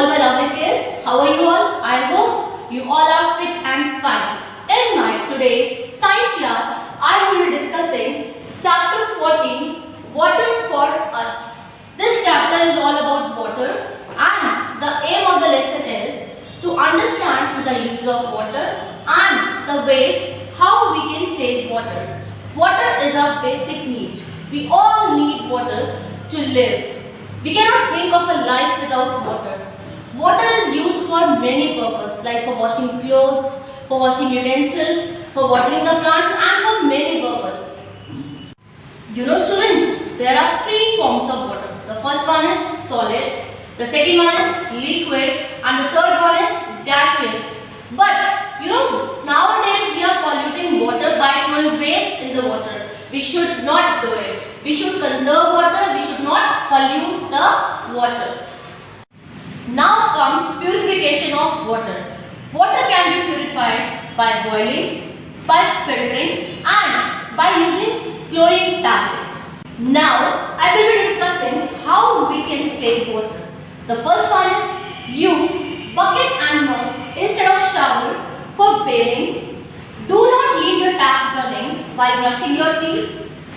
all my lovely kids. How are you all? I hope you all are fit and fine. In my today's science class, I will be discussing chapter 14, Water for Us. This chapter is all about water, and the aim of the lesson is to understand the use of water and the ways how we can save water. Water is our basic need. We all need water to live. We cannot think of a life without water. Water is used for many purposes, like for washing clothes, for washing utensils, for watering the plants, and for many purposes. You know, students, there are three forms of water. The first one is solid, the second one is liquid, and the third one is gaseous. But you know, nowadays we are polluting water by throwing waste in the water. We should not do it. We should conserve water. We should not pollute the water. Now comes purification of water. Water can be purified by boiling, by filtering, and by using chlorine tablet. Now I will be discussing how we can save water. The first one is use bucket and mug instead of shower for bathing. Do not leave your tap running while brushing your teeth.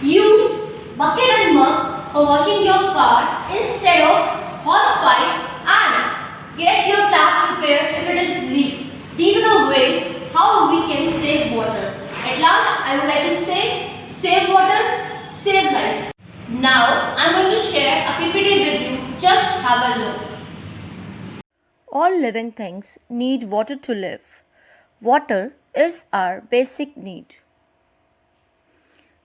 Use bucket and mug for washing your car instead of hose pipe, and get your tap repaired if it is leak. These are the ways how we can save water. At last, I would like to say, save water, save life. Now, I am going to share a PPT with you. Just have a look. All living things need water to live. Water is our basic need.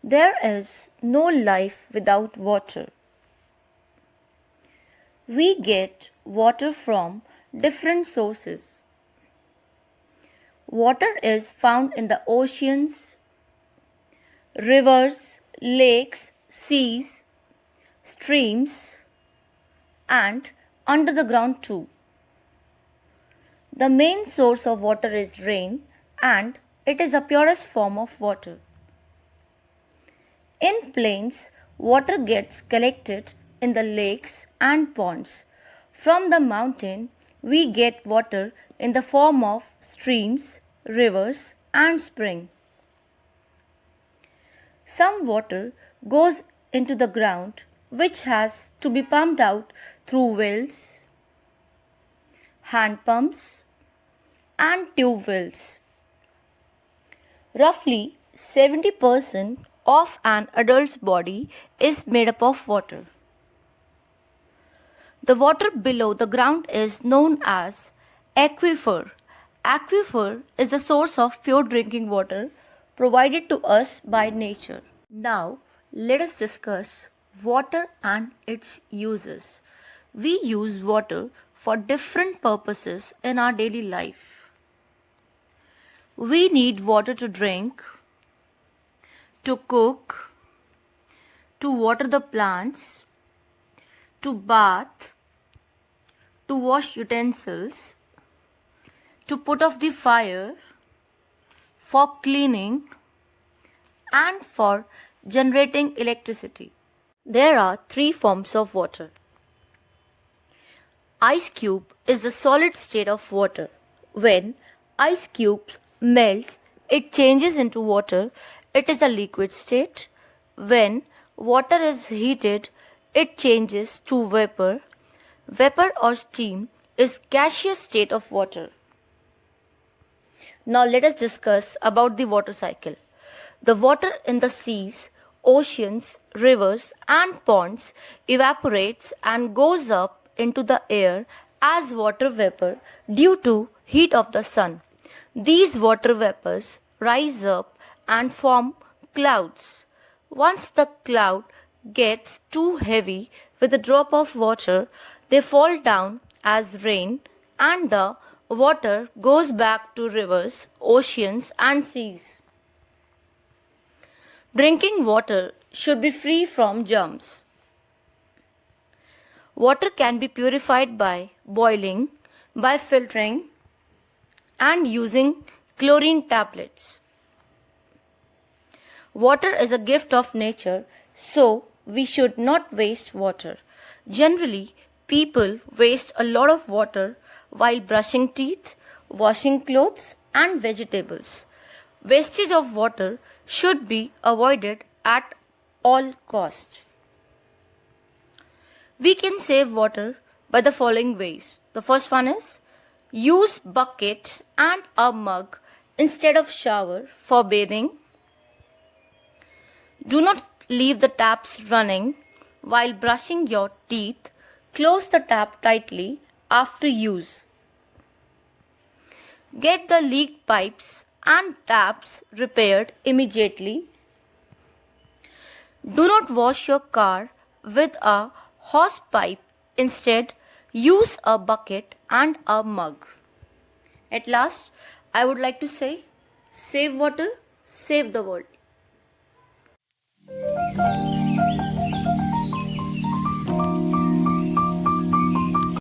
There is no life without water. We get water from different sources. Water is found in the oceans, rivers, lakes, seas, streams, and under the ground too. The main source of water is rain, and it is the purest form of water. In plains, water gets collected in the lakes and ponds. From the mountain, we get water in the form of streams, rivers, and spring. Some water goes into the ground, which has to be pumped out through wells, hand pumps, and tube wells. Roughly 70% of an adult's body is made up of water. The water below the ground is known as aquifer. Aquifer is the source of pure drinking water provided to us by nature. Now, let us discuss water and its uses. We use water for different purposes in our daily life. We need water to drink, to cook, to water the plants, to bath, to wash utensils, to put off the fire, for cleaning, and for generating electricity. There are three forms of water. Ice cube is the solid state of water. When ice cubes melt, it changes into water. It is a liquid state. When water is heated, it changes to vapor. Vapor or steam is gaseous state of water. Now let us discuss about the water cycle. The water in the seas, oceans, rivers and ponds evaporates and goes up into the air as water vapor due to heat of the sun. These water vapors rise up and form clouds. Once the cloud gets too heavy with a drop of water, they fall down as rain, and the water goes back to rivers, oceans and seas. Drinking water should be free from germs. Water can be purified by boiling, by filtering, and using chlorine tablets. Water is a gift of nature, so we should not waste water. Generally, People waste a lot of water while brushing teeth, washing clothes, and vegetables. Wastage of water should be avoided at all costs. We can save water by the following ways. The first one is use bucket and a mug instead of shower for bathing. Do not leave the taps running while brushing your teeth. Close the tap tightly after use. Get the leaked pipes and taps repaired immediately. Do not wash your car with a hose pipe. Instead, use a bucket and a mug. At last, I would like to say, save water, save the world.